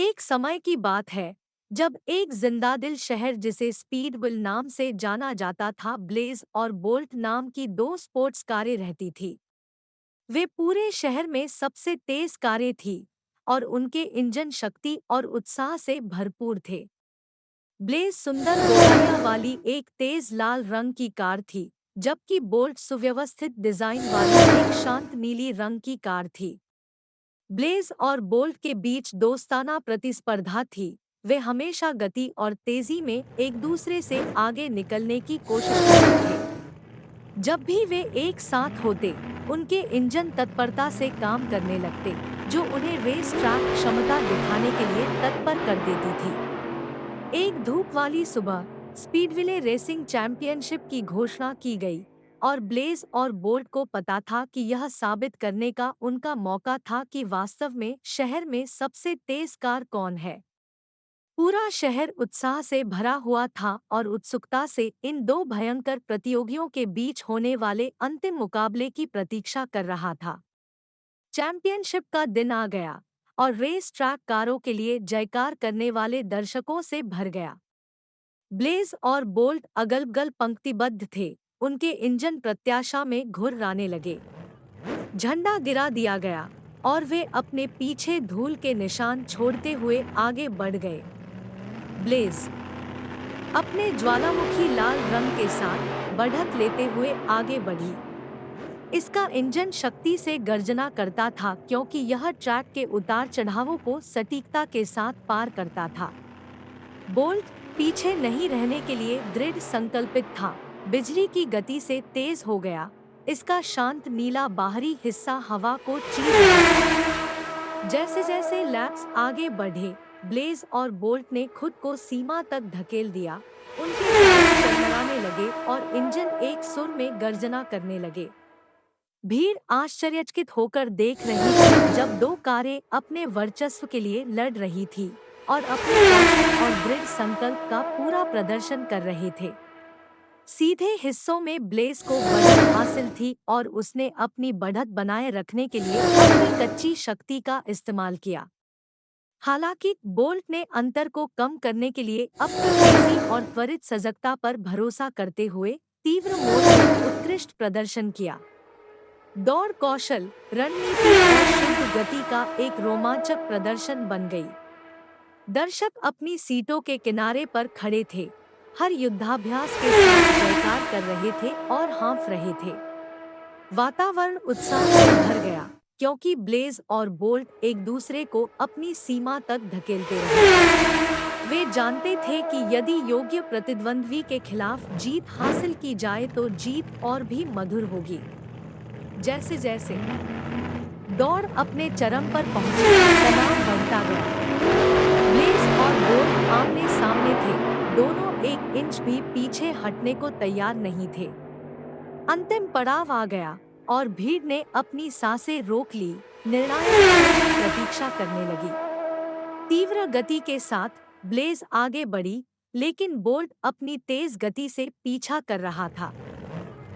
एक समय की बात है जब एक जिंदादिल शहर जिसे स्पीडविल नाम से जाना जाता था, ब्लेज और बोल्ट नाम की दो स्पोर्ट्स कारें रहती थी। वे पूरे शहर में सबसे तेज कारें थी और उनके इंजन शक्ति और उत्साह से भरपूर थे। ब्लेज सुंदर गोलाइयां वाली एक तेज लाल रंग की कार थी, जबकि बोल्ट सुव्यवस्थित डिजाइन वाली एक शांत नीली रंग की कार थी। ब्लेज और बोल्ट के बीच दोस्ताना प्रतिस्पर्धा थी। वे हमेशा गति और तेजी में एक दूसरे से आगे निकलने की कोशिश करते थे। जब भी वे एक साथ होते, उनके इंजन तत्परता से काम करने लगते, जो उन्हें रेस ट्रैक क्षमता दिखाने के लिए तत्पर कर देती थी। एक धूप वाली सुबह स्पीडविले रेसिंग चैंपियनशिप की घोषणा की गई और ब्लेज और बोल्ट को पता था कि यह साबित करने का उनका मौका था कि वास्तव में शहर में सबसे तेज कार कौन है। पूरा शहर उत्साह से भरा हुआ था और उत्सुकता से इन दो भयंकर प्रतियोगियों के बीच होने वाले अंतिम मुकाबले की प्रतीक्षा कर रहा था। चैंपियनशिप का दिन आ गया और रेस ट्रैक कारों के लिए जयकार करने वाले दर्शकों से भर गया। ब्लेज और बोल्ट अगल-बगल पंक्तिबद्ध थे। उनके इंजन प्रत्याशा में घुर्राने लगे। झंडा गिरा दिया गया और वे अपने पीछे धूल के निशान छोड़ते हुए आगे बढ़ गए। ब्लेज अपने ज्वालामुखी लाल रंग के साथ बढ़त लेते हुए आगे बढ़ी। इसका इंजन शक्ति से गर्जना करता था क्योंकि यह ट्रैक के उतार चढ़ावों को सटीकता के साथ पार करता था। बोल्ट पीछे नहीं रहने के लिए दृढ़ संकल्पित था। बिजली की गति से तेज हो गया। इसका शांत नीला बाहरी हिस्सा हवा को चीर रहा था। जैसे जैसे लैप्स आगे बढ़े, ब्लेज और बोल्ट ने खुद को सीमा तक धकेल दिया। उनके टायर चरमराने लगे और इंजन एक सुर में गर्जना करने लगे। भीड़ आश्चर्यचकित होकर देख रही थी जब दो कारें अपने वर्चस्व के लिए लड़ रही थी और अपने कौशल और दृढ़ संकल्प का पूरा प्रदर्शन कर रहे थे। सीधे हिस्सों में ब्लेज को बढ़त हासिल थी और उसने अपनी बढ़त बनाए रखने के लिए अपनी कच्ची शक्ति का इस्तेमाल किया। हालांकि बोल्ट ने अंतर को कम करने के लिए अपनी तेजी और त्वरित सजगता पर भरोसा करते हुए तीव्र मोड में उत्कृष्ट प्रदर्शन किया। दौड़ कौशल, रणनीति और शुद्ध गति का एक रोमांचक प्रदर्शन बन गई। दर्शक अपनी सीटों के किनारे पर खड़े थे, हर युद्धाभ्यास के साथ जयकार कर रहे थे और हाँफ रहे थे। वातावरण उत्साह से भर गया क्योंकि ब्लेज और बोल्ट एक दूसरे को अपनी सीमा तक धकेलते रहे। वे जानते थे कि यदि योग्य प्रतिद्वंद्वी के खिलाफ जीत हासिल की जाए तो जीत और भी मधुर होगी। जैसे जैसे दौड़ अपने चरम पर पहुंची, तनाव बढ़ता गया। ब्लेज और बोल्ट आमने सामने थे, दोनों एक इंच भी पीछे हटने को तैयार नहीं थे। अंतिम पड़ाव आ गया और भीड़ ने अपनी सांसें रोक ली, निर्णायक क्षण की प्रतीक्षा करने लगी। तीव्र गति के साथ ब्लेज आगे बढ़ी, लेकिन बोल्ट अपनी तेज गति से पीछा कर रहा था।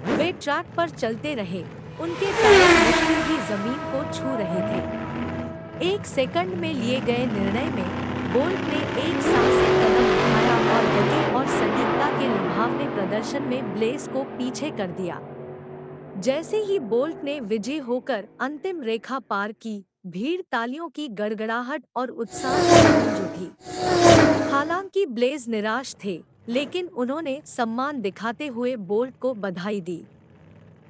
वे ट्रैक पर चलते रहे, उनके टायर मुश्किल भी जमीन को छू रहे थे। एक सेकंड में लिए गए निर्णय में बोल्ट ने एक साहसिक कदम उठाया और गति और सटीकता के लुभावने प्रदर्शन में ब्लेज को पीछे कर दिया। जैसे ही बोल्ट ने विजयी होकर अंतिम रेखा पार की, भीड़ तालियों की गड़गड़ाहट और उत्साह से गूंज उठी। हालांकि ब्लेज निराश थे, लेकिन उन्होंने सम्मान दिखाते हुए बोल्ट को बधाई दी।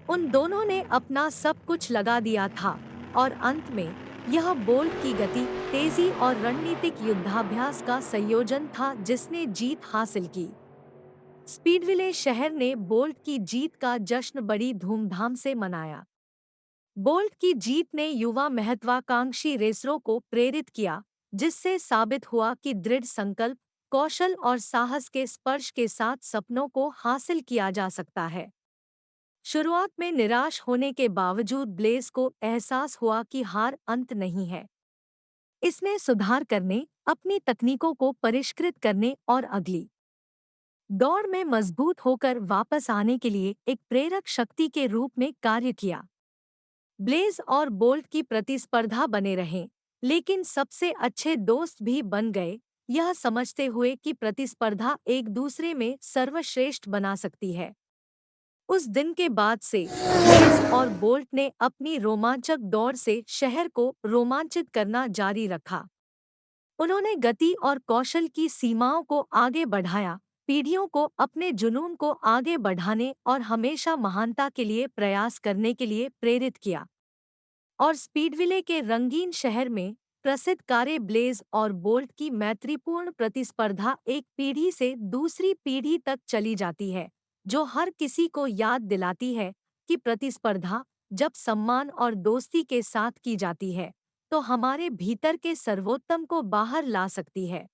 उन दोनों ने अपना सब कुछ लगा दिया था और अंत में यह बोल्ट की गति, तेजी और रणनीतिक युद्धाभ्यास का संयोजन था जिसने जीत हासिल की। स्पीडविले शहर ने बोल्ट की जीत का जश्न बड़ी धूमधाम से मनाया। बोल्ट की जीत ने युवा महत्वाकांक्षी रेसरों को प्रेरित किया, जिससे साबित हुआ कि दृढ़ संकल्प, कौशल और साहस के स्पर्श के साथ सपनों को हासिल किया जा सकता है। शुरुआत में निराश होने के बावजूद ब्लेज को एहसास हुआ कि हार अंत नहीं है। इसमें सुधार करने, अपनी तकनीकों को परिष्कृत करने और अगली दौड़ में मजबूत होकर वापस आने के लिए एक प्रेरक शक्ति के रूप में कार्य किया। ब्लेज और बोल्ट की प्रतिस्पर्धा बने रहे, लेकिन सबसे अच्छे दोस्त भी बन गए, यह समझते हुए कि प्रतिस्पर्धा एक दूसरे में सर्वश्रेष्ठ बना सकती है। उस दिन के बाद से ब्लेज और बोल्ट ने अपनी रोमांचक दौड़ से शहर को रोमांचित करना जारी रखा। उन्होंने गति और कौशल की सीमाओं को आगे बढ़ाया, पीढ़ियों को अपने जुनून को आगे बढ़ाने और हमेशा महानता के लिए प्रयास करने के लिए प्रेरित किया। और स्पीडविले के रंगीन शहर में प्रसिद्ध कारें ब्लेज और बोल्ट की मैत्रीपूर्ण प्रतिस्पर्धा एक पीढ़ी से दूसरी पीढ़ी तक चली जाती है, जो हर किसी को याद दिलाती है कि प्रतिस्पर्धा जब सम्मान और दोस्ती के साथ की जाती है तो हमारे भीतर के सर्वोत्तम को बाहर ला सकती है।